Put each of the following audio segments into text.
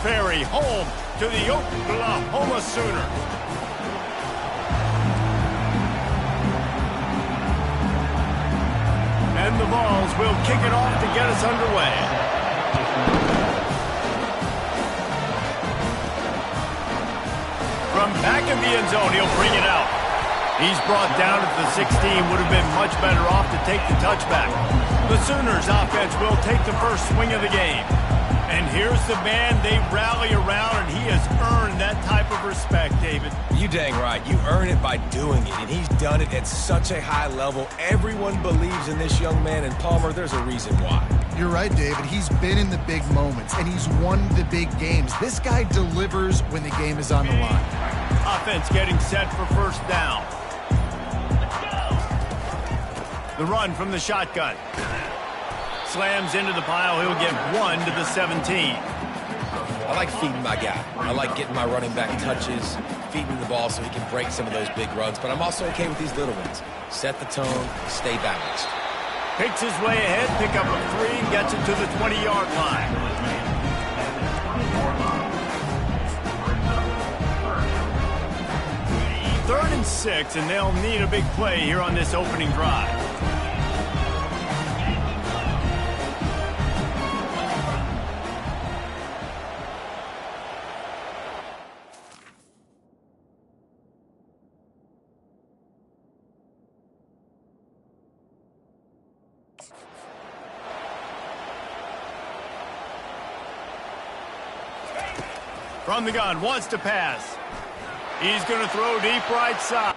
ferry home to the Oklahoma Sooners. And the Vols will kick it off to get us underway. From back in the end zone, he'll bring it out. He's brought down at the 16, would have been much better off to take the touchback. The Sooners offense will take the first swing of the game. And here's the man they rally around, and he has earned that type of respect, David. You dang right. You earn it by doing it, and he's done it at such a high level. Everyone believes in this young man, and Palmer, there's a reason why. You're right, David. He's been in the big moments, and he's won the big games. This guy delivers when the game is on the line. Offense getting set for first down. The run from the shotgun. Slams into the pile. He'll get 1 to the 17. I like feeding my guy. I like getting my running back touches, feeding the ball so he can break some of those big runs, but I'm also okay with these little ones. Set the tone, stay balanced. Picks his way ahead, pick up a 3, and gets it to the 20-yard line. Third and 6, and they'll need a big play here on this opening drive. From the gun, wants to pass. He's going to throw deep right side.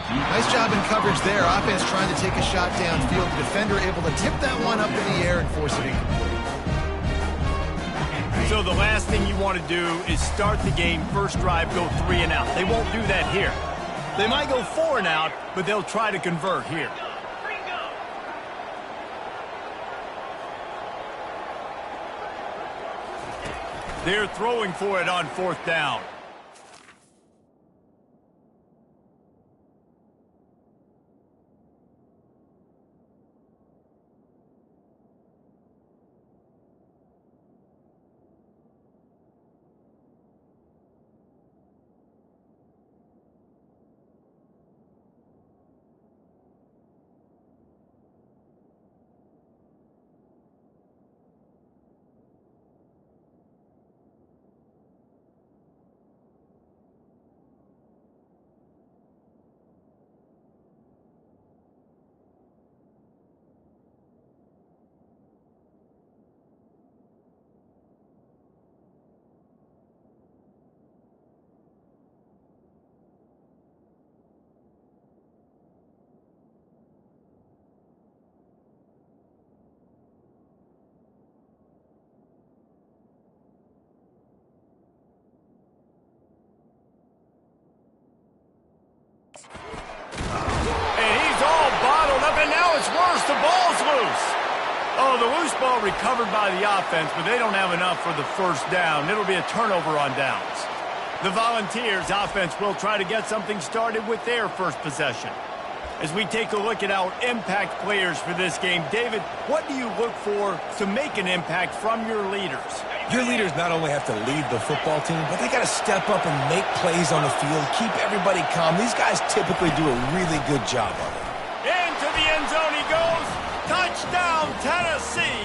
Nice job in coverage there. Offense trying to take a shot downfield. The defender able to tip that one up in the air and force it incomplete. So the last thing you want to do is start the game, first drive, go 3 and out. They won't do that here. They might go 4 and out, but they'll try to convert here. They're throwing for it on 4th down. The ball's loose. Oh, the loose ball recovered by the offense, but they don't have enough for the first down. It'll be a turnover on downs. The Volunteers offense will try to get something started with their first possession. As we take a look at our impact players for this game, David, what do you look for to make an impact from your leaders? Your leaders not only have to lead the football team, but they got to step up and make plays on the field, keep everybody calm. These guys typically do a really good job of it. Into the end zone he goes. Touchdown, Tennessee.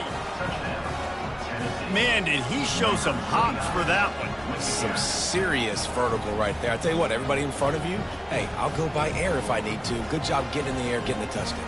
Man, did he show some hops for that one. Some serious vertical right there. I tell you what, everybody in front of you, hey, I'll go by air if I need to. Good job getting in the air, getting the touchdown.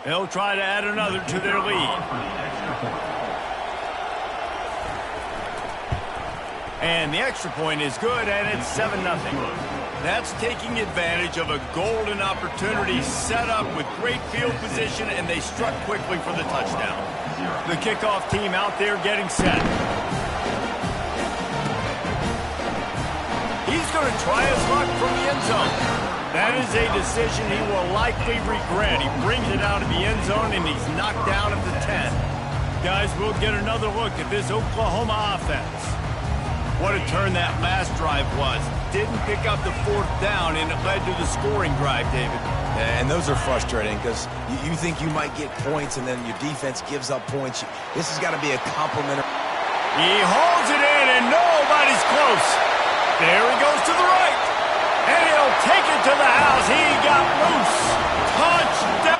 They'll try to add another to their lead. And the extra point is good, and it's 7-0. That's taking advantage of a golden opportunity set up with great field position, and they struck quickly for the touchdown. The kickoff team out there getting set. He's going to try his luck from the end zone. That is a decision he will likely regret. He brings it out of the end zone, and he's knocked down at the 10. Guys, we'll get another look at this Oklahoma offense. What a turn that last drive was. Didn't pick up the 4th down, and it led to the scoring drive, David. And those are frustrating because you think you might get points, and then your defense gives up points. This has got to be a complimentary. He holds it in, and nobody's close. There he goes to the right. And he'll take it to the house. He got loose. Touchdown.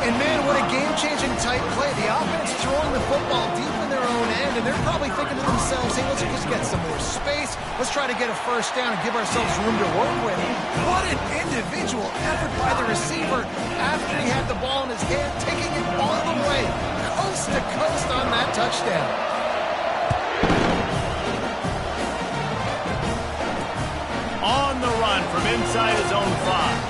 And man, what a game-changing type play. The offense throwing the football deep in their own end, and they're probably thinking to themselves, hey, let's just get some more space. Let's try to get a first down and give ourselves room to work with. What an individual effort by the receiver after he had the ball in his hand, taking it all the way, coast to coast on that touchdown. On the run from inside his own 5.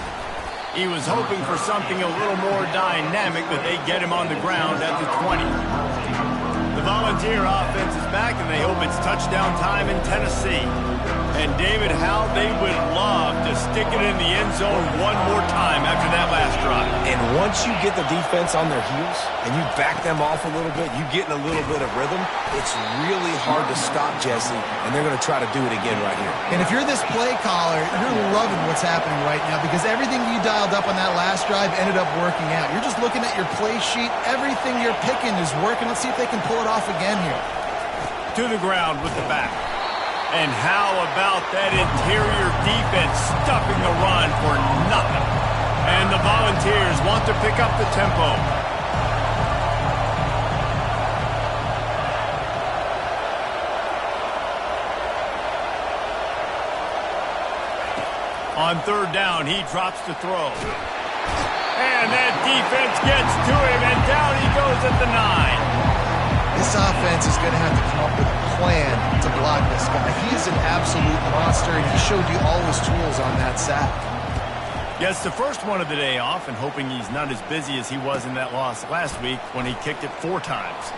He was hoping for something a little more dynamic, but they get him on the ground at the 20. The Volunteer offense is back, and they hope it's touchdown time in Tennessee. And David, how they would love to stick it in the end zone one more time after that last drive. And once you get the defense on their heels and you back them off a little bit, you get in a little bit of rhythm, it's really hard to stop Jesse, and they're going to try to do it again right here. And if you're this play caller, you're loving what's happening right now because everything you dialed up on that last drive ended up working out. You're just looking at your play sheet. Everything you're picking is working. Let's see if they can pull it off again here. To the ground with the back. And how about that interior defense stopping the run for nothing? And the Volunteers want to pick up the tempo. On third down, he drops to throw. And that defense gets to him, and down he goes at the 9. This offense is going to have to come up with a plan to block this guy. He is an absolute monster, and he showed you all his tools on that sack. Gets the first one of the day off and hoping he's not as busy as he was in that loss last week when he kicked it 4 times.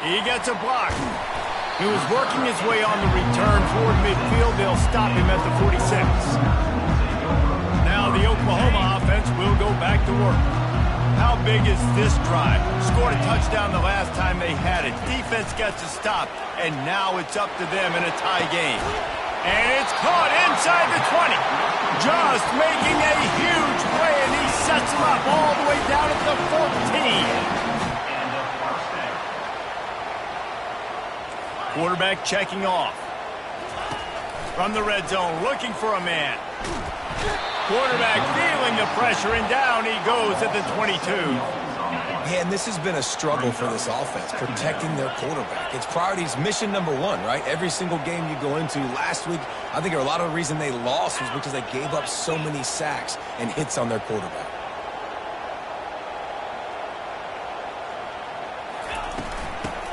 He gets a block. He was working his way on the return toward midfield. They'll stop him at the 46. Now the Oklahoma offense will go back to work. How big is this drive? Scored a touchdown the last time they had it. Defense gets a stop, and now it's up to them in a tie game. And it's caught inside the 20. Just making a huge play, and he sets him up all the way down at the 14. Quarterback checking off. From the red zone, looking for a man. Quarterback feeling the pressure, and down he goes at the 22. Man, this has been a struggle for this offense, protecting their quarterback. It's priorities, mission number 1, right? Every single game you go into. Last week, I think a lot of the reason they lost was because they gave up so many sacks and hits on their quarterback.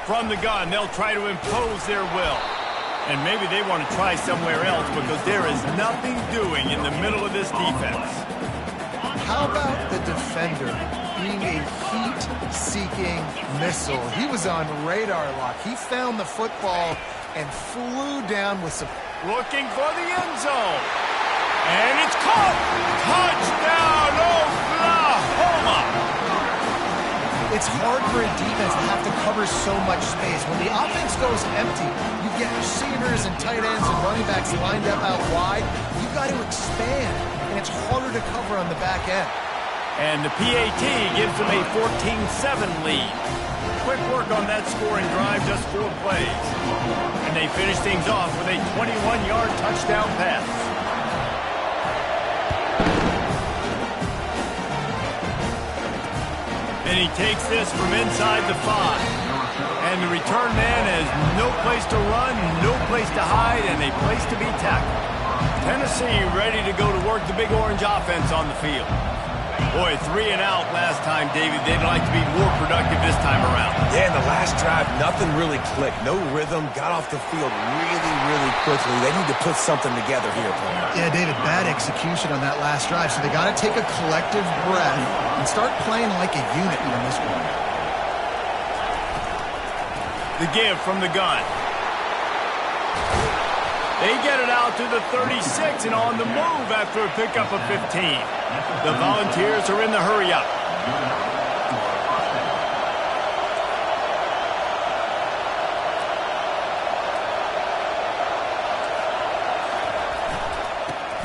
From the gun, they'll try to impose their will. And maybe they want to try somewhere else because there is nothing doing in the middle of this defense. How about the defender being a heat-seeking missile? He was on radar lock. He found the football and flew down with some... Looking for the end zone. And it's caught. Touchdown, Oklahoma. It's hard for a defense to have to cover so much space. When the offense goes empty, you get receivers and tight ends and running backs lined up out wide. You've got to expand, and it's harder to cover on the back end. And the PAT gives them a 14-7 lead. Quick work on that scoring drive, just 4 plays. And they finish things off with a 21-yard touchdown pass. And he takes this from inside the 5. And the return man has no place to run, no place to hide, and a place to be tackled. Tennessee ready to go to work the Big Orange offense on the field. Boy, 3 and out last time, David. They'd like to be more productive this time around. Yeah, in the last drive, nothing really clicked. No rhythm, got off the field really, really quickly. They need to put something together here, player. Yeah, David, bad execution on that last drive. So they got to take a collective breath and start playing like a unit on this one. The give from the gun. They get it out to the 36 and on the move after a pickup of 15. The Volunteers are in the hurry-up.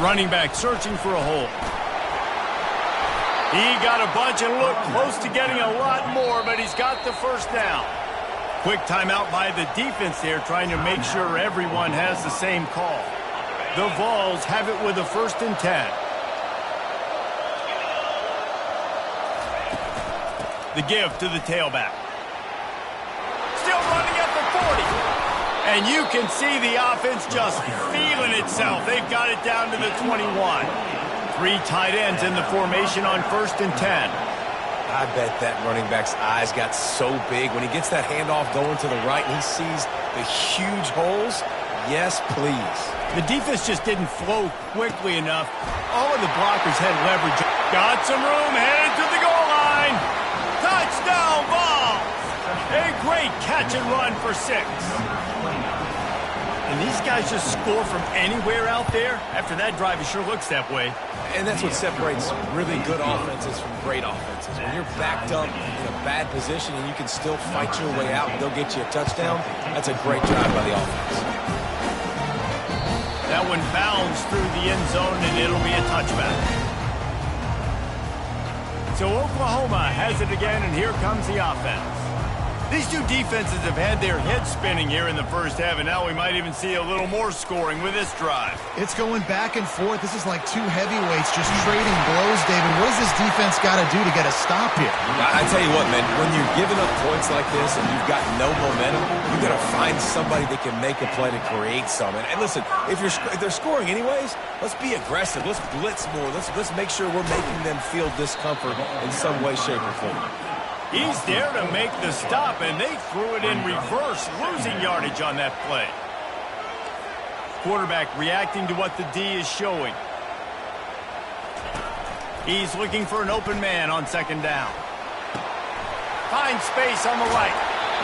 Running back searching for a hole. He got a bunch and looked close to getting a lot more, but he's got the first down. Quick timeout by the defense there, trying to make sure everyone has the same call. The Vols have it with a 1st and 10. The give to the tailback. Still running at the 40. And you can see the offense just feeling itself. They've got it down to the 21. 3 tight ends in the formation on 1st and 10. I bet that running back's eyes got so big when he gets that handoff going to the right and he sees the huge holes. Yes, please. The defense just didn't flow quickly enough. All of the blockers had leverage. Got some room, headed to the goal line. Touchdown, Vols! A great catch and run for 6. And these guys just score from anywhere out there. After that drive, it sure looks that way. And that's what separates really good offenses from great offenses. When you're backed up in a bad position and you can still fight your way out and they'll get you a touchdown, that's a great drive by the offense. That one bounds through the end zone, and it'll be a touchback. So Oklahoma has it again, and here comes the offense. These two defenses have had their heads spinning here in the first half, and now we might even see a little more scoring with this drive. It's going back and forth. This is like two heavyweights just trading blows, David. What does this defense got to do to get a stop here? I tell you what, man, when you're giving up points like this and you've got no momentum, you got to find somebody that can make a play to create some. And listen, if they're scoring anyways, let's be aggressive. Let's blitz more. Let's make sure we're making them feel discomfort in some way, shape, or form. He's there to make the stop, and they threw it in reverse, losing yardage on that play. Quarterback reacting to what the D is showing. He's looking for an open man on second down. Finds space on the right.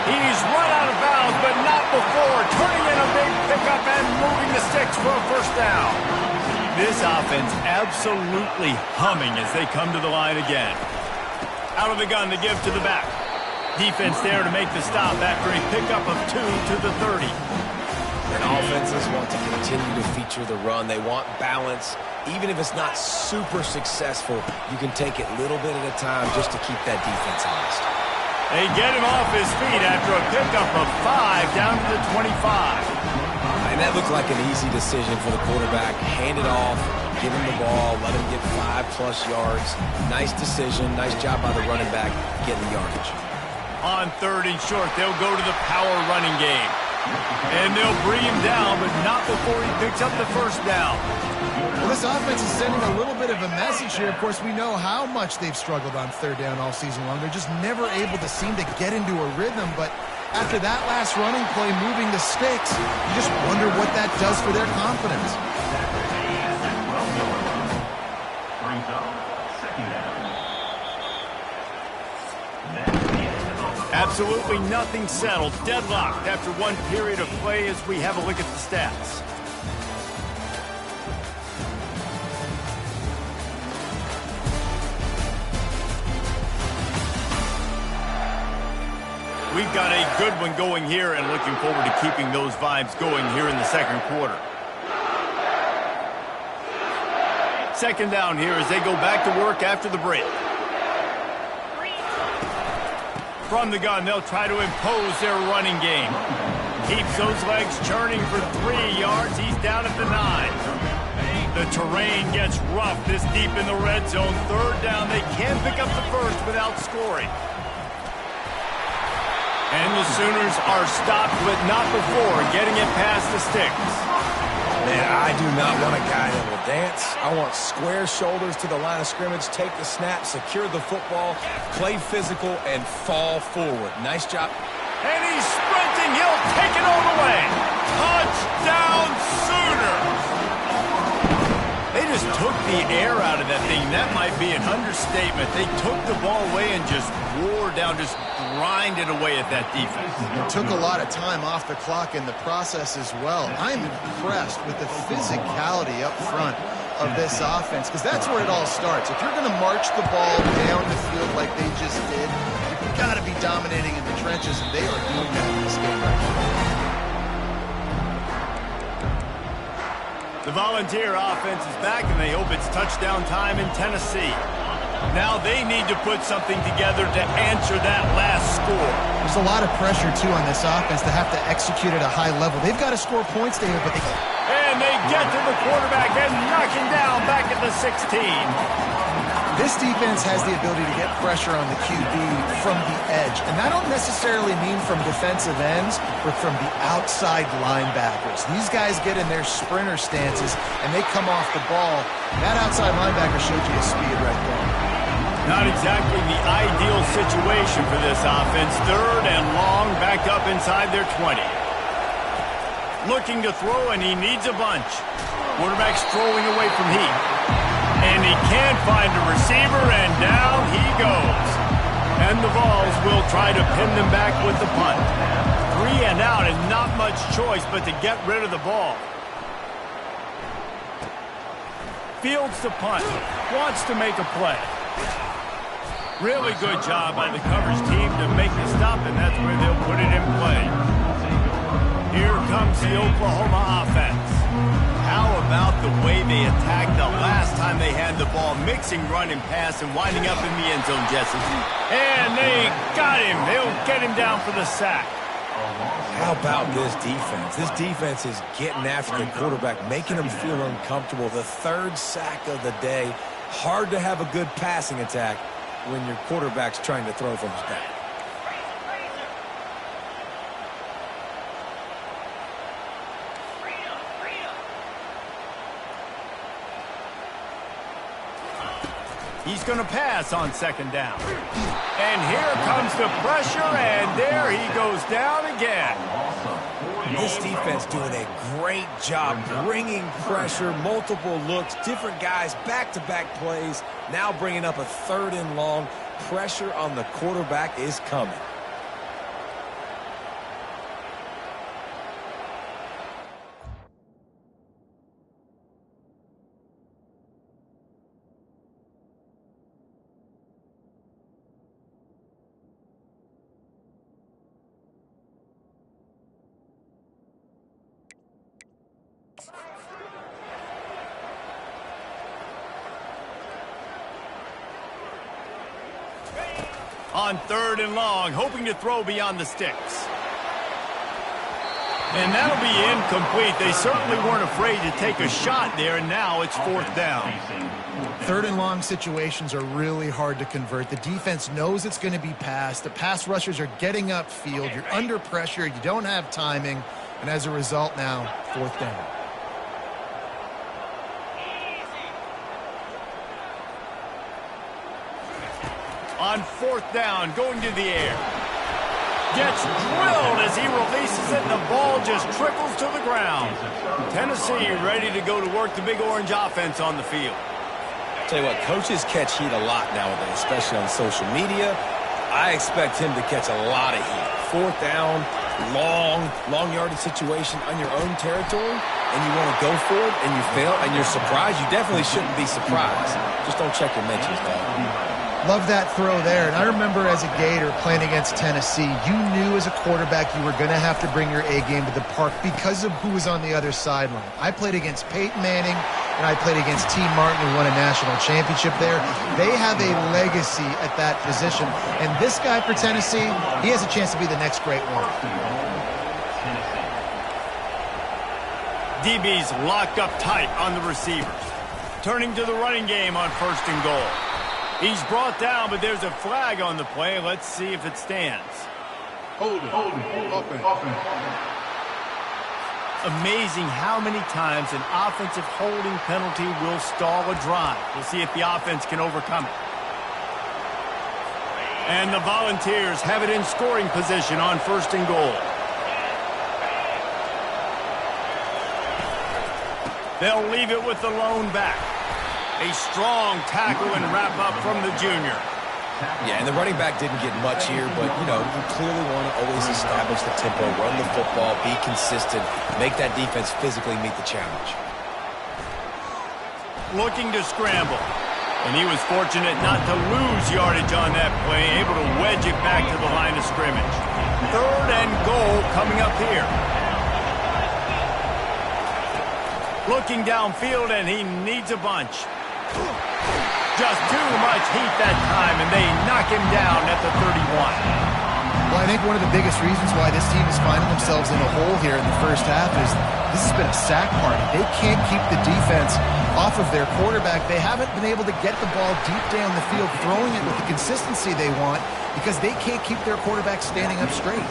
He's run out of bounds, but not before turning in a big pickup and moving the sticks for a first down. This offense absolutely humming as they come to the line again. Out of the gun to give to the back. Defense there to make the stop after a pickup of 2 to the 30. And offenses want to continue to feature the run. They want balance. Even if it's not super successful, you can take it little bit at a time just to keep that defense honest. They get him off his feet after a pickup of 5 down to the 25. And that looked like an easy decision for the quarterback. Hand it off, give him the ball, let him get 5+ yards. Nice decision. Nice job by the running back getting the yardage. On 3rd and short, they'll go to the power running game. And they'll bring him down, but not before he picks up the first down. Well, this offense is sending a little bit of a message here. Of course, we know how much they've struggled on 3rd down all season long. They're just never able to seem to get into a rhythm, but after that last running play, moving the sticks, you just wonder what that does for their confidence. Absolutely nothing settled. Deadlocked after one period of play as we have a look at the stats. We've got a good one going here and looking forward to keeping those vibes going here in the second quarter. Second down here as they go back to work after the break. From the gun, they'll try to impose their running game. Keeps those legs churning for 3 yards. He's down at the 9. The terrain gets rough this deep in the red zone. 3rd down, they can pick up the first without scoring. And the Sooners are stopped, but not before getting it past the sticks. Man, I do not want a guy that will dance. I want square shoulders to the line of scrimmage, take the snap, secure the football, play physical, and fall forward. Nice job. And he's sprinting. He'll take it all the way. Touchdown, Sooners. They just took the air out of that thing. That might be an understatement. They took the ball away and just wore down, just grinded away at that defense. It took a lot of time off the clock in the process as well. I'm impressed with the physicality up front of this offense, because that's where it all starts. If you're going to march the ball down the field like they just did, you've got to be dominating in the trenches, and they are doing that in this game right now. The Volunteer offense is back, and they hope it's touchdown time in Tennessee. Now they need to put something together to answer that last score. There's a lot of pressure, too, on this offense to have to execute at a high level. They've got to score points, David, but they... And they get to the quarterback and knock him down back at the 16. This defense has the ability to get pressure on the QB from the edge. And I don't necessarily mean from defensive ends, but from the outside linebackers. These guys get in their sprinter stances, and they come off the ball. That outside linebacker showed you his speed right there. Not exactly the ideal situation for this offense. 3rd and long, back up inside their 20. Looking to throw, and he needs a bunch. Quarterback's throwing away from heat. And he can't find a receiver, and down he goes. And the Vols will try to pin them back with the punt. 3 and out, and not much choice but to get rid of the ball. Fields to punt. Wants to make a play. Really good job by the coverage team to make the stop, and that's where they'll put it in play. Here comes the Oklahoma offense. How about the way way they attacked the last time they had the ball, mixing run and pass and winding up in the end zone, Jesse. And they got him. They'll get him down for the sack. How about this defense? This defense is getting after the quarterback, making him feel uncomfortable. The third sack of the day. Hard to have a good passing attack when your quarterback's trying to throw from his back. He's going to pass on second down. And here comes the pressure, and there he goes down again. This defense doing a great job bringing pressure, multiple looks, different guys, back-to-back plays, now bringing up a 3rd and long. Pressure on the quarterback is coming. On 3rd and long, hoping to throw beyond the sticks. And that'll be incomplete. They certainly weren't afraid to take a shot there, and now it's 4th down. 3rd and long situations are really hard to convert. The defense knows it's going to be passed. The pass rushers are getting upfield. You're under pressure. You don't have timing. And as a result now, 4th down. On 4th down, going to the air. Gets drilled as he releases it, and the ball just trickles to the ground. Tennessee ready to go to work the Big Orange offense on the field. Tell you what, coaches catch heat a lot nowadays, especially on social media. I expect him to catch a lot of heat. 4th down, long yardage situation on your own territory, and you want to go for it, and you fail, and you're surprised. You definitely shouldn't be surprised. Just don't check your mentions, dog. Love that throw there. And I remember as a Gator playing against Tennessee, you knew as a quarterback you were going to have to bring your A game to the park because of who was on the other sideline. I played against Peyton Manning, and I played against T. Martin, who won a national championship there. They have a legacy at that position. And this guy for Tennessee, he has a chance to be the next great one. DB's locked up tight on the receivers. Turning to the running game on 1st and goal. He's brought down, but there's a flag on the play. Let's see if it stands. Hold it. Amazing how many times an offensive holding penalty will stall a drive. We'll see if the offense can overcome it. And the Volunteers have it in scoring position on 1st and goal. They'll leave it with the lone back. A strong tackle and wrap-up from the junior. Yeah, and the running back didn't get much here, but, you know, you clearly want to always establish the tempo, run the football, be consistent, make that defense physically meet the challenge. Looking to scramble. And he was fortunate not to lose yardage on that play, able to wedge it back to the line of scrimmage. 3rd and goal coming up here. Looking downfield, and he needs a bunch. Just too much heat that time, and they knock him down at the 31. Well, I think one of the biggest reasons why this team is finding themselves in a hole here in the first half is this has been a sack party. They can't keep the defense off of their quarterback. They haven't been able to get the ball deep down the field, throwing it with the consistency they want because they can't keep their quarterback standing up straight.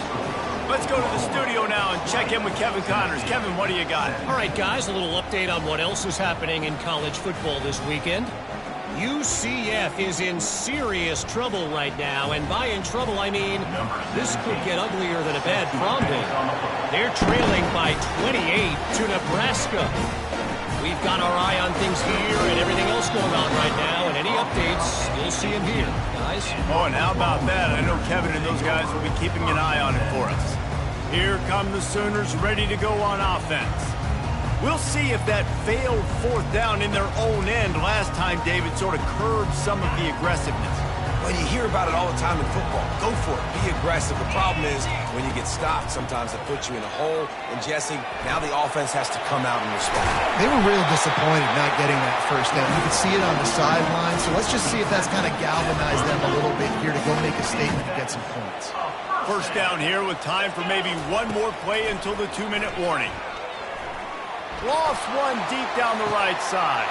Let's go to the studio now and check in with Kevin Connors. Kevin, what do you got? All right, guys, a little update on what else is happening in college football this weekend. UCF is in serious trouble right now, and by in trouble, I mean this could get uglier than a bad prom date. They're trailing by 28 to Nebraska. We've got our eye on things here and everything else going on right now, and any updates, you'll see them here, guys. Oh, and how about that? I know Kevin and those guys will be keeping an eye on it for us. Here come the Sooners ready to go on offense. We'll see if that failed 4th down in their own end last time, David, sort of curbed some of the aggressiveness. Well, you hear about it all the time in football. Go for it. Be aggressive. The problem is when you get stopped, sometimes it puts you in a hole. And, Jesse, now the offense has to come out and respond. They were real disappointed not getting that first down. You could see it on the sideline. So let's just see if that's kind of galvanized them a little bit here to go make a statement and get some points. First down here with time for maybe one more play until the 2-minute warning. Lost one deep down the right side.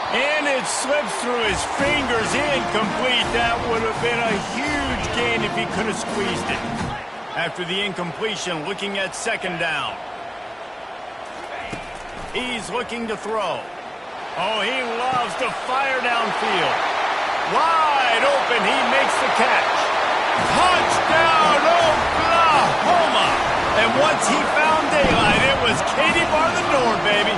And it slips through his fingers, incomplete. That would have been a huge gain if he could have squeezed it. After the incompletion, looking at second down. He's looking to throw. Oh, he loves to fire downfield. Wide open, he makes the catch. Touchdown, Oklahoma! And once he found daylight, it was Katie bar the door, baby.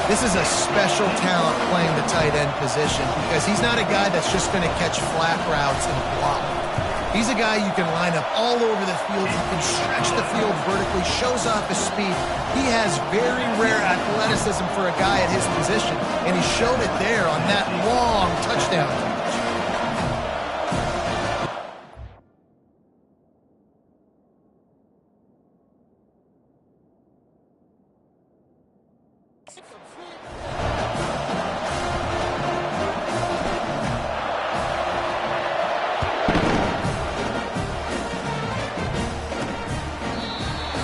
This is a special talent playing the tight end position because he's not a guy that's just going to catch flat routes and block. He's a guy you can line up all over the field. He can stretch the field vertically, shows off his speed. He has very rare athleticism for a guy at his position, and he showed it there on that long touchdown.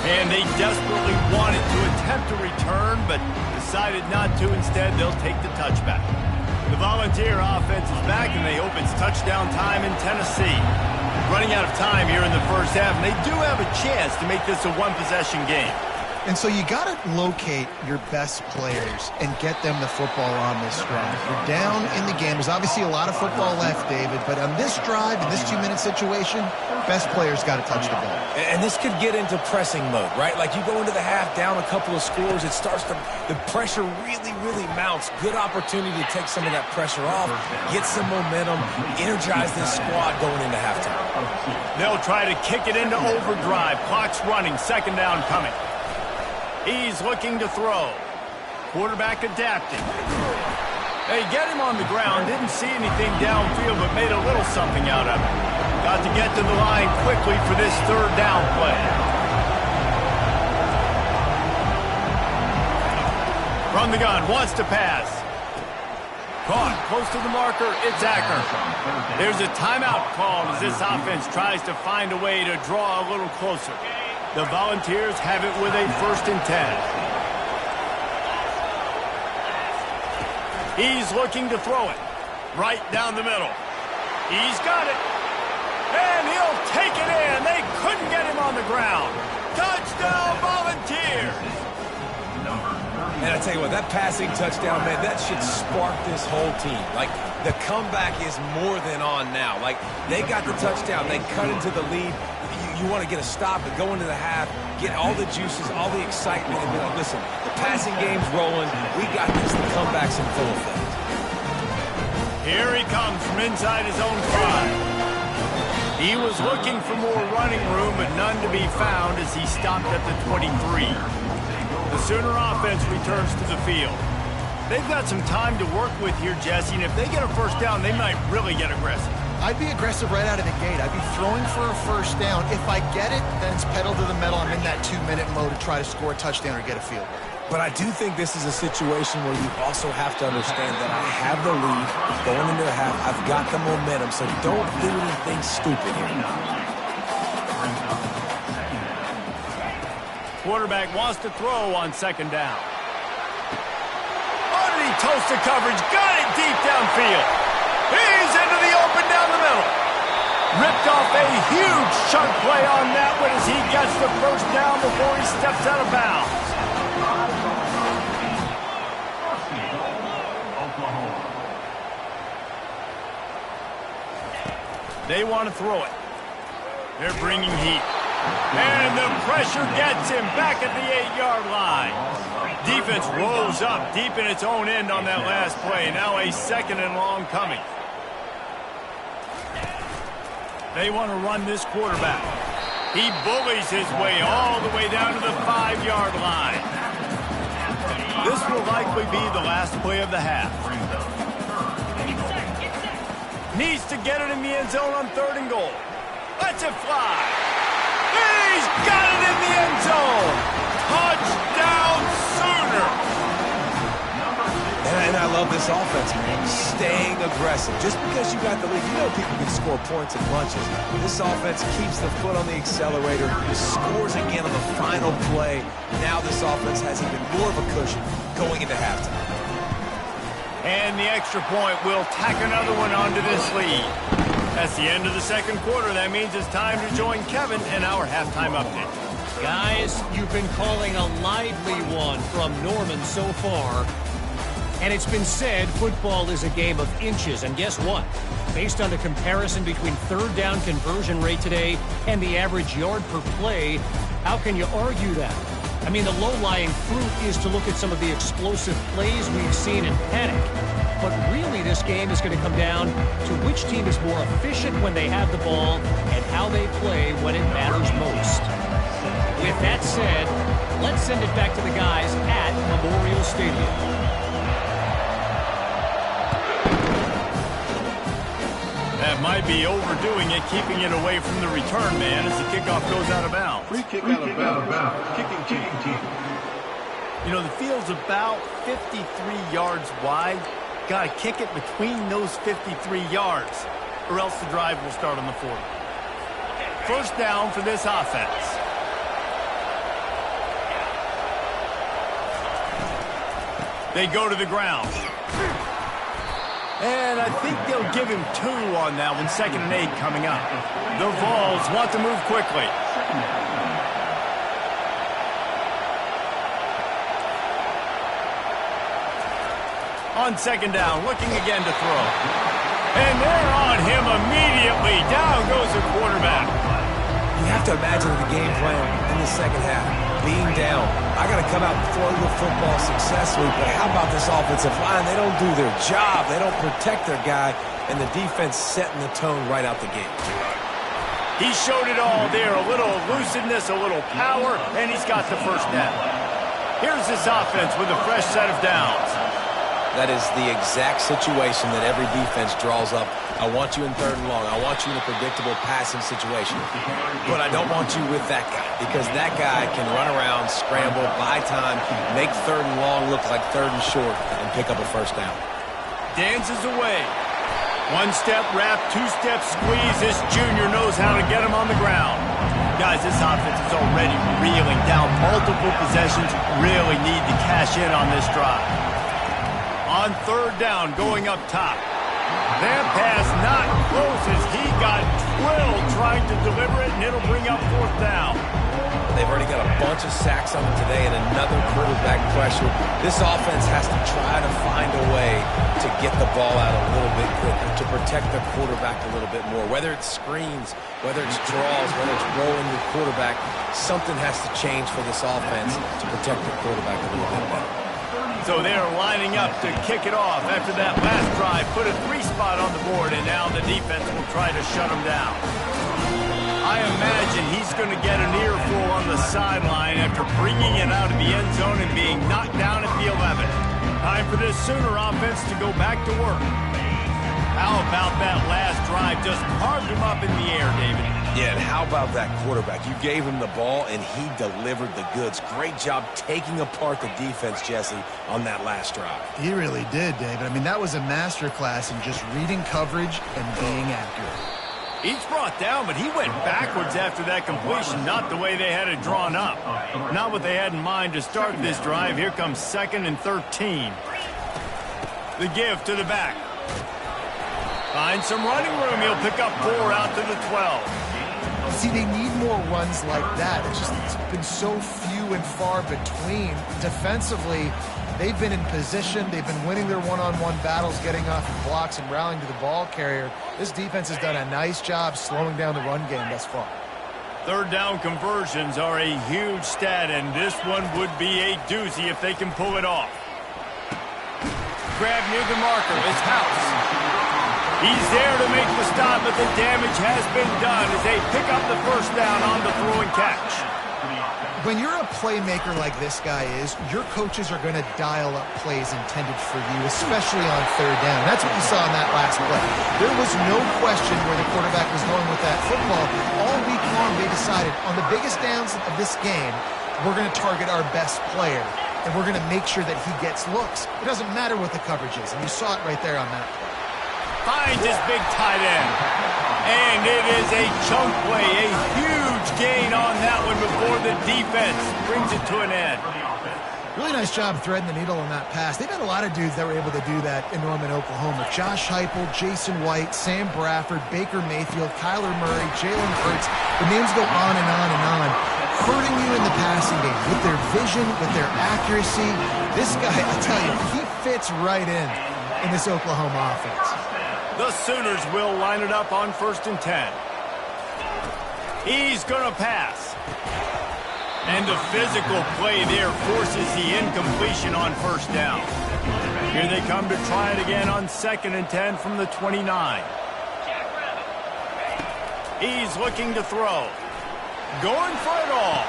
And they desperately wanted to attempt a return, but decided not to. Instead, they'll take the touchback. The Volunteer offense is back, and they hope it's touchdown time in Tennessee. Running out of time here in the first half, and they do have a chance to make this a one-possession game. And so you got to locate your best players and get them the football on this drive. You're down in the game. There's obviously a lot of football left, David, but on this drive, in this 2-minute situation, best players got to touch the ball. And this could get into pressing mode, right? Like you go into the half down a couple of scores, it starts to, the pressure really mounts. Good opportunity to take some of that pressure off, get some momentum, energize this squad going into halftime. They'll try to kick it into overdrive. Clock's running, second down coming. He's looking to throw. Quarterback adapting. They get him on the ground. Didn't see anything downfield, but made a little something out of it. Got to get to the line quickly for this third down play. From the gun, wants to pass. Caught close to the marker. It's Acker. There's a timeout called as this offense tries to find a way to draw a little closer. The Volunteers have it with a 1st and 10. He's looking to throw it right down the middle. He's got it. And he'll take it in. They couldn't get him on the ground. Touchdown, Volunteers. And I tell you what, that passing touchdown, man, that should spark this whole team. Like, the comeback is more than on now. Like, they got the touchdown. They cut into the lead. You want to get a stop and go into the half, get all the juices, all the excitement, and be like, listen, the passing game's rolling. We got this. The comeback's in full effect. Here he comes from inside his own 5. He was looking for more running room, but none to be found as he stopped at the 23. The Sooner offense returns to the field. They've got some time to work with here, Jesse, and if they get a first down, they might really get aggressive. I'd be aggressive right out of the gate. I'd be throwing for a first down. If I get it, then it's pedal to the metal. I'm in that 2-minute mode to try to score a touchdown or get a field goal. But I do think this is a situation where you also have to understand that I have the lead going into the half. I've got the momentum, so don't do anything stupid here. Quarterback wants to throw on second down. Underneath toasted coverage, got it deep downfield. He's into the open down the middle. Ripped off a huge chunk play on that one as he gets the first down before he steps out of bounds. They want to throw it. They're bringing heat. And the pressure gets him back at the 8-yard line. Defense rose up deep in its own end on that last play. Now a 2nd and long coming. They want to run this quarterback. He bullies his way all the way down to the 5-yard line. This will likely be the last play of the half. Needs to get it in the end zone on 3rd and goal. Lets it fly. He's got it in the end zone. Touchdown Sooner. And I love this offense, man. Staying aggressive. Just because you got the lead, you know people can score points in bunches. This offense keeps the foot on the accelerator, scores again on the final play. Now this offense has even more of a cushion going into halftime. And the extra point will tack another one onto this lead. That's the end of the second quarter. That means it's time to join Kevin in our halftime update. Guys, you've been calling a lively one from Norman so far. And it's been said football is a game of inches. And guess what? Based on the comparison between 3rd down conversion rate today and the average yard per play, how can you argue that? I mean, the low-lying fruit is to look at some of the explosive plays we've seen in panic. But really, this game is going to come down to which team is more efficient when they have the ball and how they play when it matters most. With that said, let's send it back to the guys at Memorial Stadium. That might be overdoing it, keeping it away from the return man as the kickoff goes out of bounds. Free kick out of bounds. Kicking team. You know, the field's about 53 yards wide. Got to kick it between those 53 yards, or else the drive will start on the 40. First down for this offense. They go to the ground. And I think they'll give him 2 on that one. 2nd and 8 coming up. The Vols want to move quickly. On 2nd down, looking again to throw. And they're on him immediately. Down goes the quarterback. You have to imagine the game plan in the second half. Being down, I got to come out and throw the football successfully, but how about this offensive line? They don't do their job. They don't protect their guy, and the defense setting the tone right out the gate. He showed it all there, a little elusiveness, a little power, and he's got the first down. Here's this offense with a fresh set of downs. That is the exact situation that every defense draws up. I want you in 3rd and long. I want you in a predictable passing situation. But I don't want you with that guy, because that guy can run around, scramble, buy time, make 3rd and long look like 3rd and short, and pick up a first down. Dances away. 1-step wrap, 2-step squeeze. This junior knows how to get him on the ground. Guys, this offense is already reeling down. Multiple possessions, really need to cash in on this drive. On 3rd down, going up top. That pass not close as he got twilled trying to deliver it, and it'll bring up 4th down. They've already got a bunch of sacks on them today and another quarterback pressure. This offense has to try to find a way to get the ball out a little bit quicker, to protect their quarterback a little bit more. Whether it's screens, whether it's draws, whether it's rolling your quarterback, something has to change for this offense to protect the quarterback a little bit better. So they're lining up to kick it off after that last drive. Put a 3-spot on the board, and now the defense will try to shut them down. I imagine he's going to get an earful on the sideline after bringing it out of the end zone and being knocked down at the 11. Time for this Sooner offense to go back to work. How about that last drive? Just carved him up in the air, David. Yeah, and how about that quarterback? You gave him the ball, and he delivered the goods. Great job taking apart the defense, Jesse, on that last drive. He really did, David. I mean, that was a masterclass in just reading coverage and being accurate. Each brought down, but he went backwards after that completion, not the way they had it drawn up. Not what they had in mind to start this drive. Here comes 2nd and 13. The give to the back. Finds some running room. He'll pick up 4 out to the 12. See, they need more runs like that. It's been so few and far between. Defensively, they've been in position. They've been winning their one-on-one battles, getting off blocks and rallying to the ball carrier. This defense has done a nice job slowing down the run game thus far. 3rd down conversions are a huge stat, and this one would be a doozy if they can pull it off. Grab near the marker. It's House. He's there to make the stop, but the damage has been done as they pick up the first down on the throw and catch. When you're a playmaker like this guy is, your coaches are going to dial up plays intended for you, especially on third down. That's what you saw in that last play. There was no question where the quarterback was going with that football. All week long, they decided on the biggest downs of this game, we're going to target our best player, and we're going to make sure that he gets looks. It doesn't matter what the coverage is, and you saw it right there on that play. Finds his big tight end. And it is a chunk play, a huge gain on that one before the defense brings it to an end. Really nice job threading the needle on that pass. They've had a lot of dudes that were able to do that in Norman, Oklahoma. Josh Heupel, Jason White, Sam Bradford, Baker Mayfield, Kyler Murray, Jalen Hurts. The names go on and on and on. Hurting you in the passing game with their vision, with their accuracy. This guy, I tell you, he fits right in this Oklahoma offense. The Sooners will line it up on 1st and 10. He's going to pass. And the physical play there forces the incompletion on 1st down. Here they come to try it again on 2nd and 10 from the 29. He's looking to throw. Going for it all.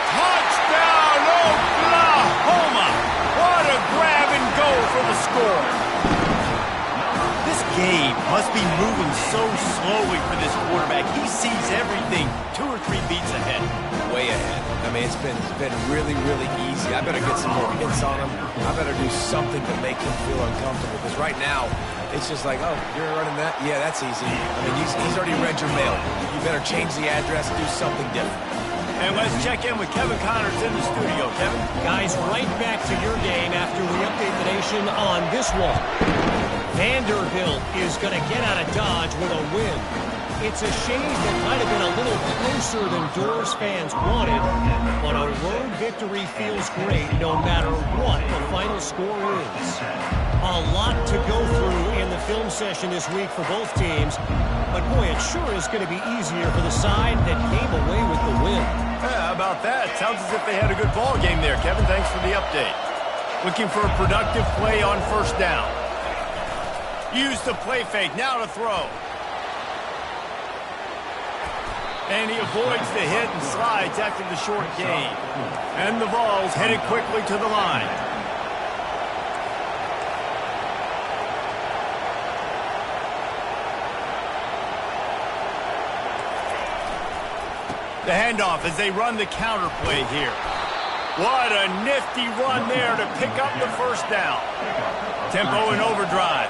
Touchdown, Oklahoma! What a grab and go for the score. This game must be moving so slowly for this quarterback. He sees everything 2 or 3 beats ahead. Way ahead. I mean, it's been really, really easy. I better get some more hits on him. I better do something to make him feel uncomfortable. Because right now, it's just like, oh, you're running that? Yeah, that's easy. I mean, he's already read your mail. You better change the address, do something different. And let's check in with Kevin Connors in the studio. Kevin? Guys, right back to your game after we update the nation on this one. Vanderbilt is going to get out of Dodge with a win. It's a shame it might have been a little closer than Doors fans wanted, but a road victory feels great no matter what the final score is. A lot to go through in the film session this week for both teams, but boy, it sure is going to be easier for the side that came away with the win. Yeah, how about that? Sounds as if they had a good ball game there, Kevin. Thanks for the update. Looking for a productive play on 1st down. Use the play fake, now to throw. And he avoids the hit and slides after the short gain. And the ball's headed quickly to the line. The handoff as they run the counter play here. What a nifty run there to pick up the 1st down. Tempo in overdrive.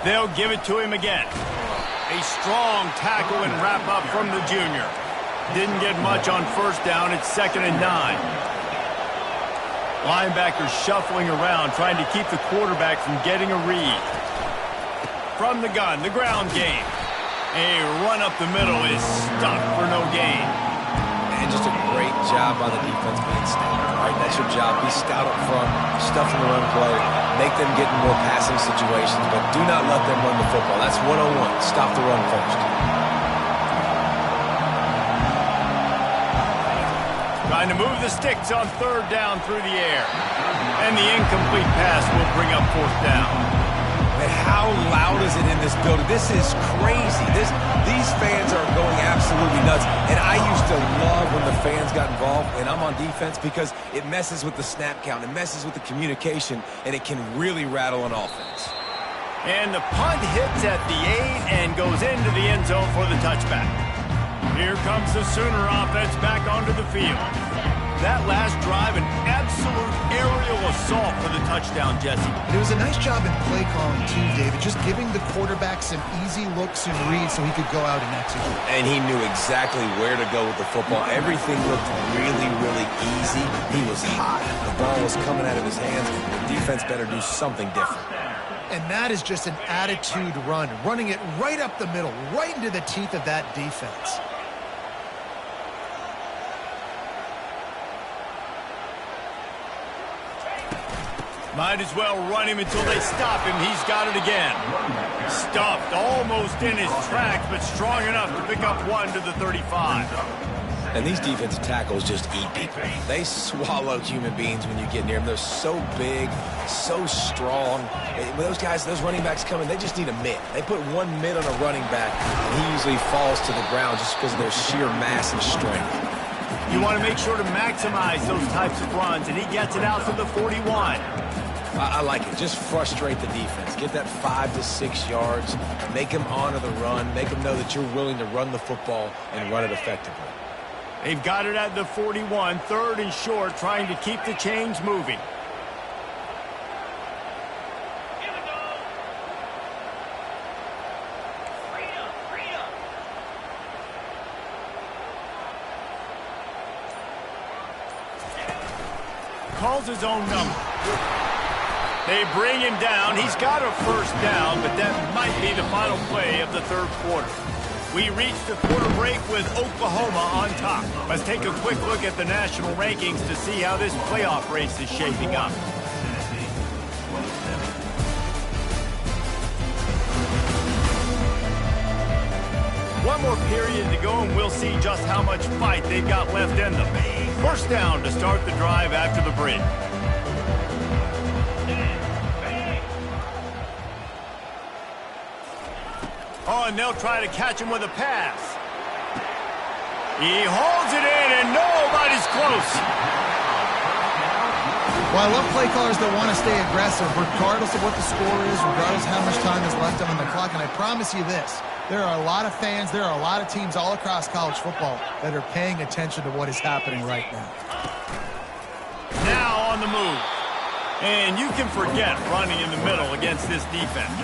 They'll give it to him again. A strong tackle and wrap up from the junior. Didn't get much on 1st down. It's 2nd and 9. Linebackers shuffling around, trying to keep the quarterback from getting a read. From the gun, the ground game. A run up the middle is stuffed for no gain. And just a great job by the defense being stout. All right, that's your job. Be stout up front, stuff in the run play, make them get in more passing situations, but do not let them run the football. That's 101. Stop the run first. Trying to move the sticks on 3rd down through the air. And the incomplete pass will bring up 4th down. And how loud is it in this building? This is crazy. These fans are going absolutely nuts. And I used to love when the fans got involved, and I'm on defense, because it messes with the snap count. It messes with the communication, and it can really rattle an offense. And the punt hits at the 8 and goes into the end zone for the touchback. Here comes the Sooner offense back onto the field. That last drive, an absolute aerial assault for the touchdown, Jesse. It was a nice job in play calling, too, David, just giving the quarterback some easy looks and reads so he could go out and execute. And he knew exactly where to go with the football. Everything looked really, really easy. He was hot. The ball was coming out of his hands. The defense better do something different. And that is just an attitude run, running it right up the middle, right into the teeth of that defense. Might as well run him until they stop him. He's got it again. Stuffed almost in his tracks, but strong enough to pick up 1 to the 35. And these defensive tackles just eat people. They swallow human beings when you get near them. They're so big, so strong. When those guys, those running backs come in, they just need a mid. They put one mid on a running back, and he usually falls to the ground just because of their sheer mass and strength. You want to make sure to maximize those types of runs, and he gets it out to the 41. I like it. Just frustrate the defense. Get that 5 to 6 yards. Make them honor the run. Make them know that you're willing to run the football and run it effectively. They've got it at the 41, 3rd and short, trying to keep the chains moving. Calls his own number. They bring him down. He's got a first down, but that might be the final play of the 3rd quarter. We reach the quarter break with Oklahoma on top. Let's take a quick look at the national rankings to see how this playoff race is shaping up. One more period to go, and we'll see just how much fight they've got left in them. First down to start the drive after the bridge. Oh, and they'll try to catch him with a pass. He holds it in, and nobody's close. Well, I love play callers that want to stay aggressive, regardless of what the score is, regardless of how much time is left on the clock. And I promise you this, there are a lot of fans, there are a lot of teams all across college football that are paying attention to what is happening right now. Now on the move. And you can forget running in the middle against this defense.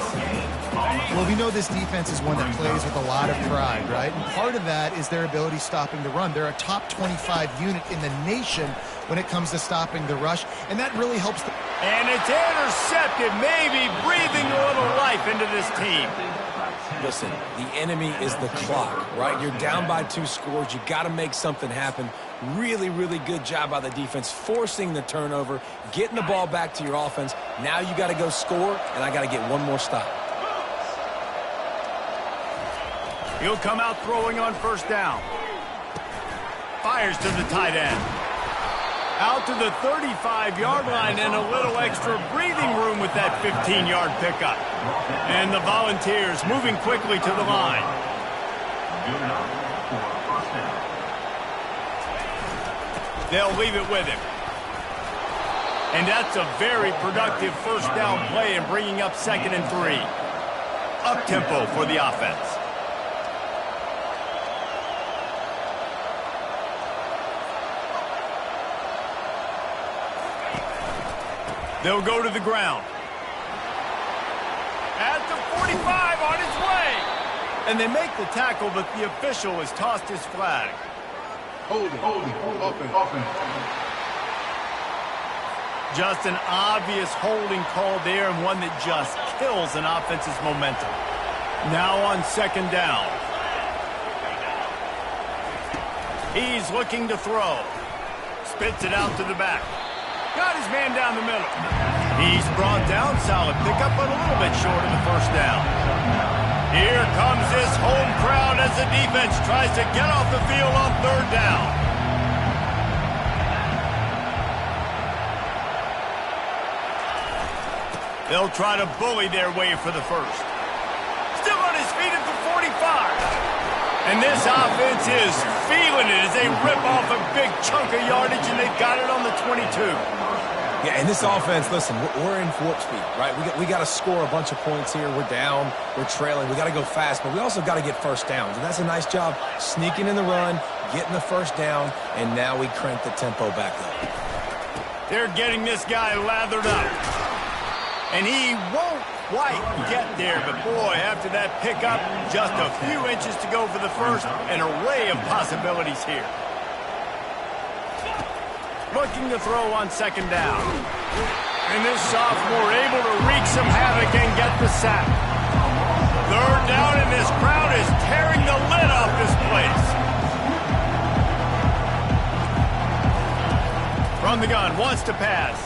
Well, we know this defense is one that plays with a lot of pride, right? And part of that is their ability stopping the run. They're a top 25 unit in the nation when it comes to stopping the rush, and that really helps. And it's intercepted, maybe breathing a little life into this team. Listen, the enemy is the clock, right? You're down by 2 scores. You got to make something happen. Really, really good job by the defense, forcing the turnover, getting the ball back to your offense. Now you got to go score, and I got to get one more stop. He'll come out throwing on first down. Fires to the tight end. Out to the 35-yard line, and a little extra breathing room with that 15-yard pickup. And the Volunteers moving quickly to the line. They'll leave it with him. And that's a very productive first down play and bringing up 2nd and 3. Up-tempo for the offense. They'll go to the ground. At the 45, on his way. And they make the tackle, but the official has tossed his flag. Holding, offense. Just an obvious holding call there, and one that just kills an offense's momentum. Now on 2nd down. He's looking to throw. Spits it out to the back. Got his man down the middle. He's brought down. Solid pickup, but a little bit short of the first down. Here comes this home crowd as the defense tries to get off the field on 3rd down. They'll try to bully their way for the first. Still on his feet at the 45. And this offense is feeling it as they rip off a big chunk of yardage, and they've got it on the 22. Yeah, and this offense, listen, we're in warp speed, right? We got to score a bunch of points here. We're down. We're trailing. We got to go fast, but we also got to get first downs. And that's a nice job sneaking in the run, getting the first down, and now we crank the tempo back up. They're getting this guy lathered up. And he won't quite get there, but boy, after that pickup, just a few inches to go for the first. An array of possibilities here. Looking to throw on 2nd down. And this sophomore able to wreak some havoc and get the sack. 3rd down, and this crowd is tearing the lid off this place. From the gun, wants to pass.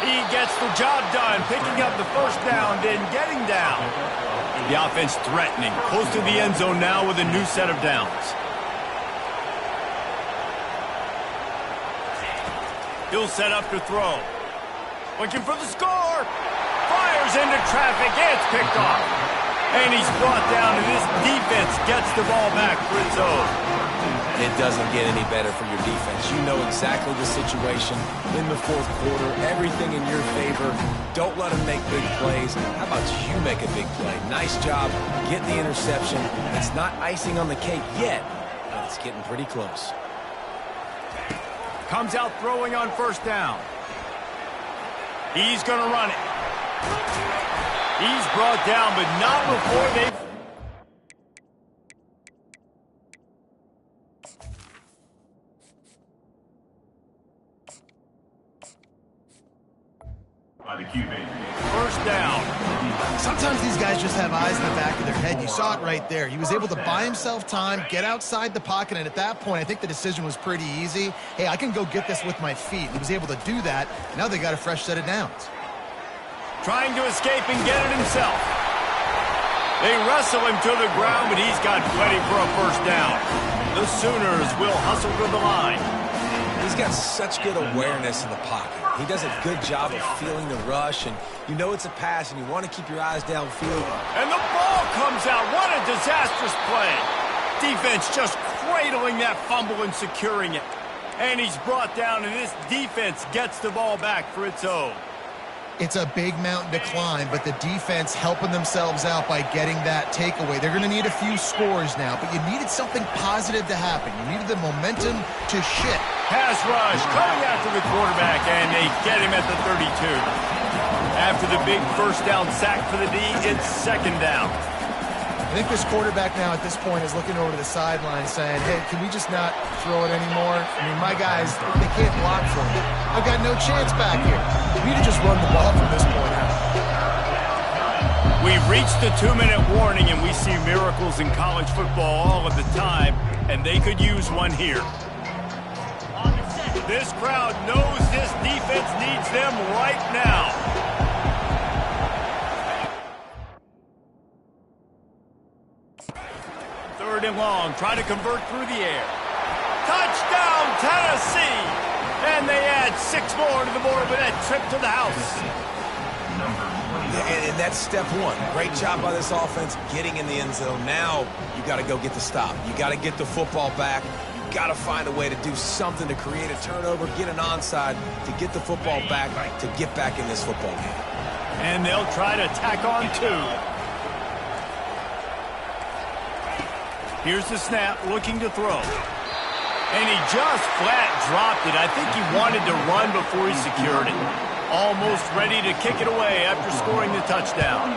He gets the job done, picking up the first down, then getting down. The offense threatening, close to the end zone now with a new set of downs. He'll set up to throw. Looking for the score. Fires into traffic. It's picked off. And he's brought down, and this defense gets the ball back for its own. It doesn't get any better for your defense. You know exactly the situation in the fourth quarter. Everything in your favor. Don't let them make big plays. How about you make a big play? Nice job. Get the interception. It's not icing on the cake yet, but it's getting pretty close. Comes out throwing on first down. He's going to run it. He's brought down, but not before they've... First down. Sometimes these guys just have eyes in the back of their head. You saw it right there. He was able to buy himself time, get outside the pocket, and at that point, I think the decision was pretty easy. Hey, I can go get this with my feet. He was able to do that. Now they got a fresh set of downs. Trying to escape and get it himself. They wrestle him to the ground, but he's got plenty for a first down. The Sooners will hustle to the line. He's got such good awareness in the pocket. He does a good job of feeling the rush, and you know it's a pass, and you want to keep your eyes downfield. And the ball comes out. What a disastrous play. Defense just cradling that fumble and securing it. And he's brought down, and this defense gets the ball back for its own. It's a big mountain to climb, but the defense helping themselves out by getting that takeaway. They're going to need a few scores now, but you needed something positive to happen. You needed the momentum to shift. Pass rush coming after the quarterback, and they get him at the 32. After the big first down sack for the D, it's second down. I think this quarterback now at this point is looking over to the sideline saying, hey, can we just not throw it anymore? I mean, my guys, they can't block for me. I've got no chance back here. We need to just run the ball from this point out. We've reached the 2-minute warning, and we see miracles in college football all of the time, and they could use one here. This crowd knows this defense needs them right now. Third and long, trying to convert through the air. Touchdown, Tennessee! And they add 6 more to the board with that trip to the house. And that's step one. Great job by this offense getting in the end zone. Now you got to go get the stop. You got to get the football back. You got to find a way to do something to create a turnover, get an onside, to get the football back, to get back in this football game. And they'll try to tack on 2. Here's the snap, looking to throw. And he just flat dropped it. I think he wanted to run before he secured it. Almost ready to kick it away after scoring the touchdown.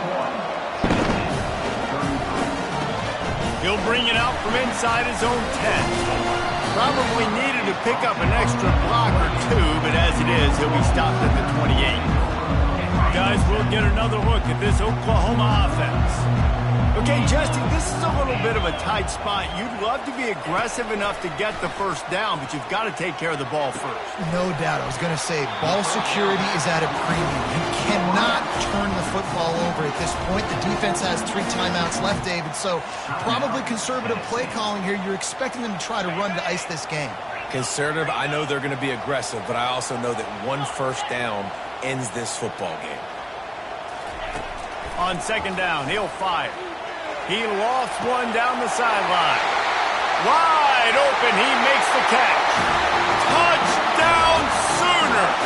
He'll bring it out from inside his own 10. Probably needed to pick up an extra block or 2, but as it is, he'll be stopped at the 28. Guys, we'll get another look at this Oklahoma offense. Okay, Justin, this is a little bit of a tight spot. You'd love to be aggressive enough to get the first down, but you've got to take care of the ball first. No doubt. I was going to say, ball security is at a premium. You cannot turn the football over at this point. The defense has 3 timeouts left, David, so probably conservative play calling here. You're expecting them to try to run to ice this game. Conservative, I know they're going to be aggressive, but I also know that 1 first down ends this football game. On second down, he'll fire. He lofts one down the sideline. Wide open, he makes the catch. Touchdown Sooners!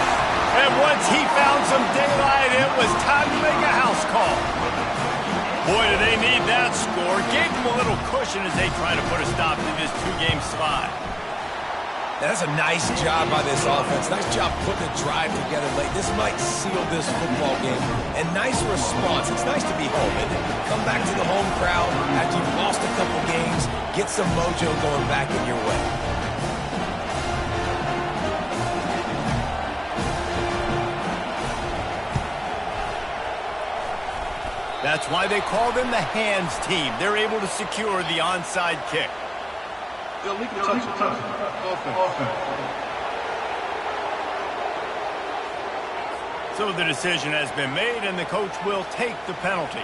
And once he found some daylight, it was time to make a house call. Boy, do they need that score. Gave them a little cushion as they try to put a stop to this 2-game slide. That's a nice job by this offense. Nice job putting a drive together late. This might seal this football game. And nice response. It's nice to be home, isn't it? Come back to the home crowd after you've lost a couple games. Get some mojo going back in your way. That's why they call them the hands team. They're able to secure the onside kick. Illegal touch. Offense. So the decision has been made, and the coach will take the penalty.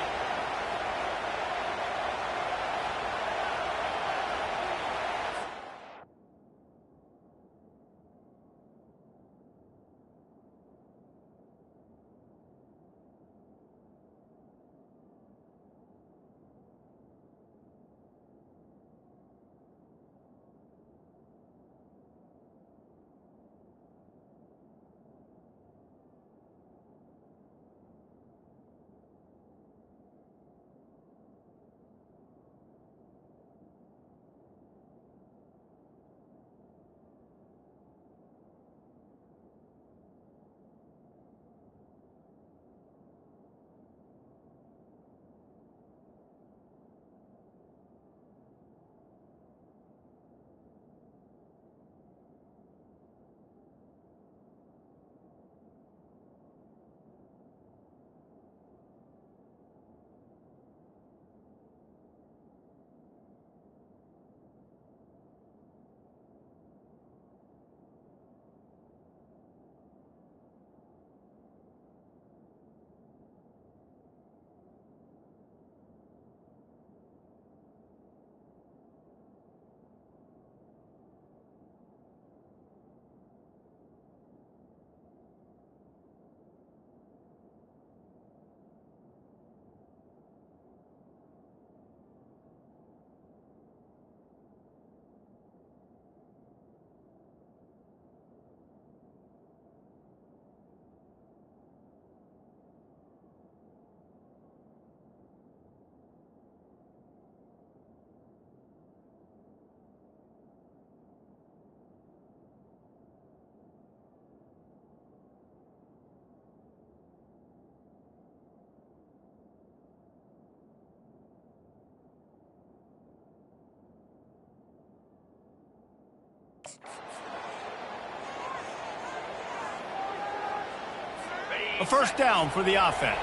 A first down for the offense.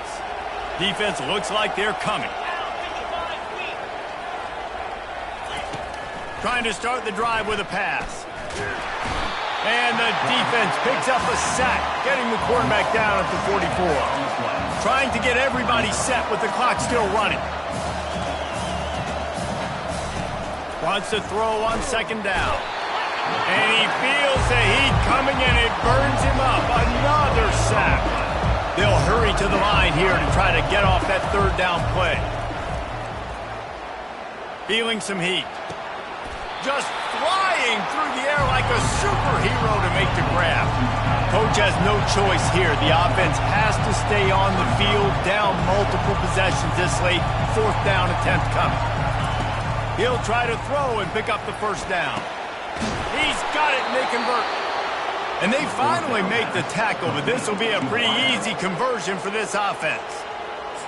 Defense looks like they're coming. Trying to start the drive with a pass. And the defense picks up a sack, getting the quarterback down at the 44. Trying to get everybody set with the clock still running. Wants to throw on second down. And he feels the heat coming and it burns him up. Another sack. They'll hurry to the line here to try to get off that third down play. Feeling some heat. Just flying through the air like a superhero to make the grab. Coach has no choice here. The offense has to stay on the field, down multiple possessions this late. Fourth down attempt coming. He'll try to throw and pick up the first down. He's got it, and they convert. And they finally make the tackle, but this will be a pretty easy conversion for this offense.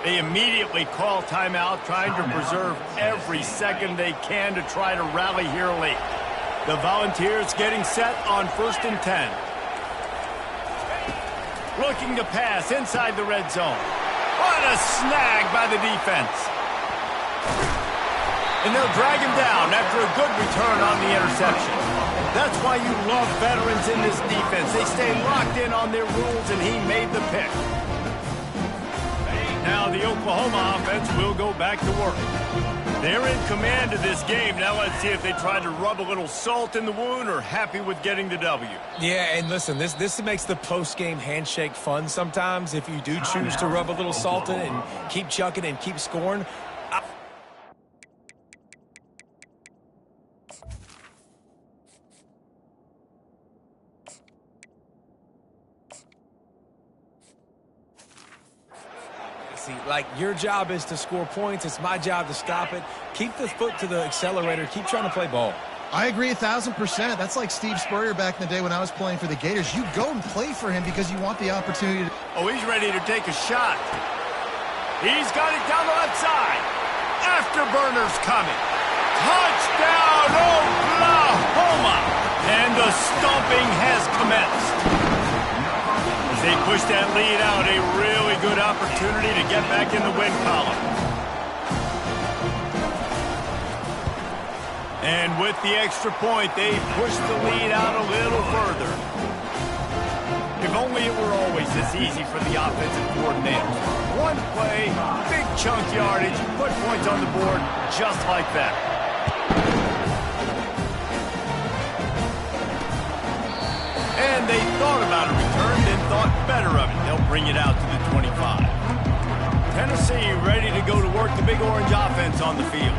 They immediately call timeout, trying to preserve every second they can to try to rally here late. The Volunteers getting set on 1st and 10. Looking to pass inside the red zone. What a snag by the defense. And they'll drag him down after a good return on the interception. That's why you love veterans in this defense. They stay locked in on their rules, and he made the pick. Now the Oklahoma offense will go back to work. They're in command of this game. Now let's see if they try to rub a little salt in the wound or happy with getting the W. Yeah, and listen, this makes the post-game handshake fun sometimes if you do choose to rub a little salt in and keep chucking and keep scoring. Like, your job is to score points. It's my job to stop it. Keep the foot to the accelerator. Keep trying to play ball. I agree 1,000%. That's like Steve Spurrier back in the day when I was playing for the Gators. You go and play for him because you want the opportunity to... Oh, he's ready to take a shot. He's got it down the left side. Afterburner's coming. Touchdown, Oklahoma! And the stomping has commenced. They push that lead out, a really good opportunity to get back in the win column. And with the extra point, they push the lead out a little further. If only it were always this easy for the offensive coordinators. One play, big chunk yardage, put points on the board just like that. And they thought about a return, then thought better of it. They'll bring it out to the 25. Tennessee ready to go to work the Big Orange offense on the field.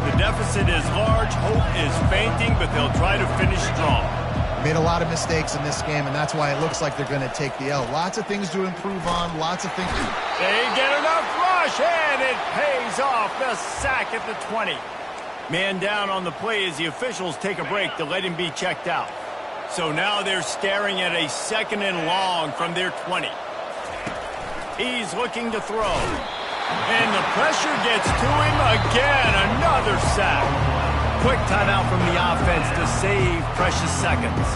The deficit is large, hope is fainting, but they'll try to finish strong. Made a lot of mistakes in this game, and that's why it looks like they're going to take the L. Lots of things to improve on, lots of things. They get enough rush, and it pays off. The sack at the 20. Man down on the play as the officials take a break to let him be checked out. So now they're staring at a 2nd and long from their 20. He's looking to throw. And the pressure gets to him again. Another sack. Quick timeout from the offense to save precious seconds.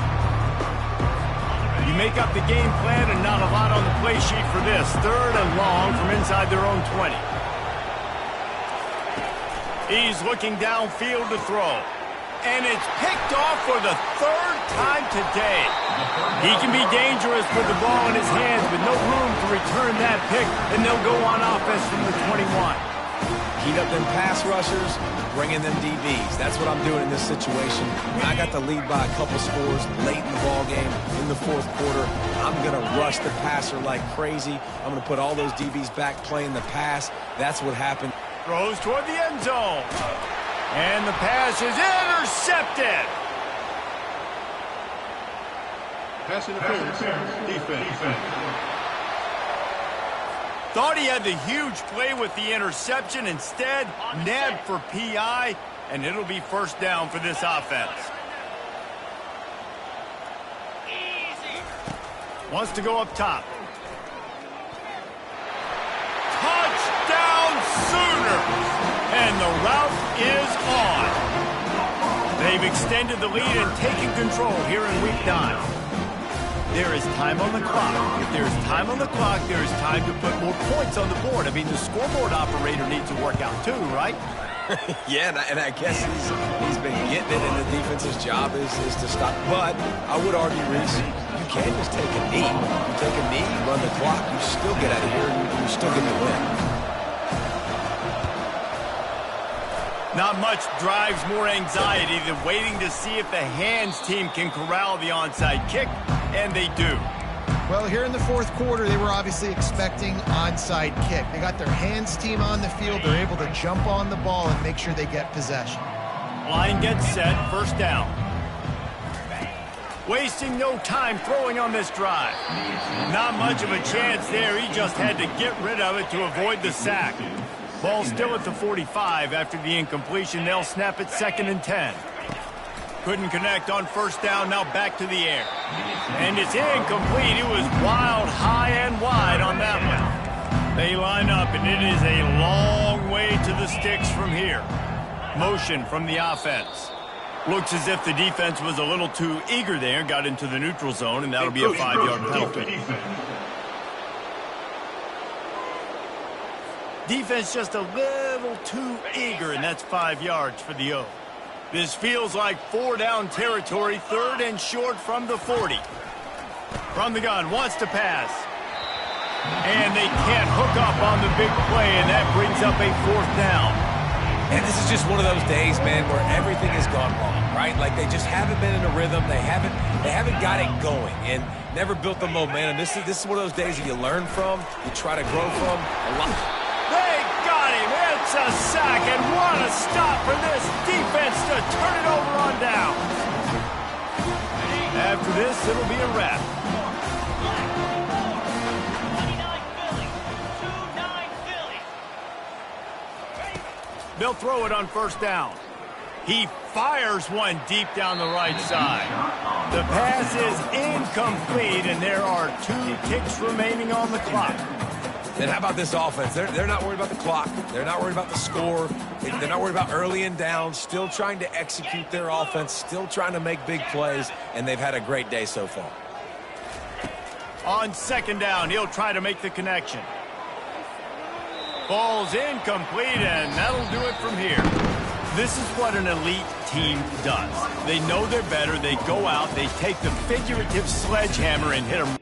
You make up the game plan and not a lot on the play sheet for this. 3rd and long from inside their own 20. He's looking downfield to throw. And it's picked off for the 3rd time today. He can be dangerous with the ball in his hands, but no room to return that pick, and they'll go on offense from the 21. Heat up them pass rushers, bring in them DBs. That's what I'm doing in this situation. When I got the lead by a couple scores late in the ball game, in the 4th quarter, I'm going to rush the passer like crazy. I'm going to put all those DBs back playing the pass. That's what happened. Throws toward the end zone. And the pass is intercepted. Pass interference. Defense. Thought he had the huge play with the interception. Instead, nabbed for PI, and it'll be first down for this offense. Wants to go up top. Touchdown Sooners! And the route is on. They've They've extended the lead and taken control here in week 9. There is time on the clock. If there's time on the clock, there is time to put more points on the board. I mean, the scoreboard operator needs to work out too, right? Yeah, and I guess he's been getting it, and the defense's job is to stop. But I would argue, Reese, you can just take a knee. You take a knee, run the clock, you still get out of here, and you still get the win. Not much drives more anxiety than waiting to see if the hands team can corral the onside kick, and they do. Well, here in the fourth quarter, they were obviously expecting onside kick. They got their hands team on the field. They're able to jump on the ball and make sure they get possession. Line gets set, first down. Wasting no time throwing on this drive. Not much of a chance there. He just had to get rid of it to avoid the sack. Ball still at the 45 after the incompletion. They'll snap it 2nd and 10. Couldn't connect on first down, now back to the air. And it's incomplete. It was wild, high and wide on that one. They line up, and it is a long way to the sticks from here. Motion from the offense. Looks as if the defense was a little too eager there, got into the neutral zone, and that'll be a 5-yard penalty. Defense just a little too eager, and that's 5 yards for the O. This feels like 4-down territory, 3rd and short from the 40. From the gun, wants to pass. And they can't hook up on the big play, and that brings up a 4th down. And this is just one of those days, man, where everything has gone wrong, right? Like they just haven't been in a rhythm. They haven't got it going and never built the momentum. This is one of those days that you learn from, you try to grow from a lot. They got him. It's a sack, and what a stop for this defense to turn it over on down. After this, it'll be a wrap. 29 Philly. They'll throw it on first down. He fires one deep down the right side. The pass is incomplete, and there are 2 kicks remaining on the clock. And how about this offense? They're not worried about the clock. They're not worried about the score. They're not worried about early and down. Still trying to execute their offense. Still trying to make big plays. And they've had a great day so far. On 2nd down, he'll try to make the connection. Ball's incomplete, and that'll do it from here. This is what an elite team does. They know they're better. They go out. They take the figurative sledgehammer and hit them.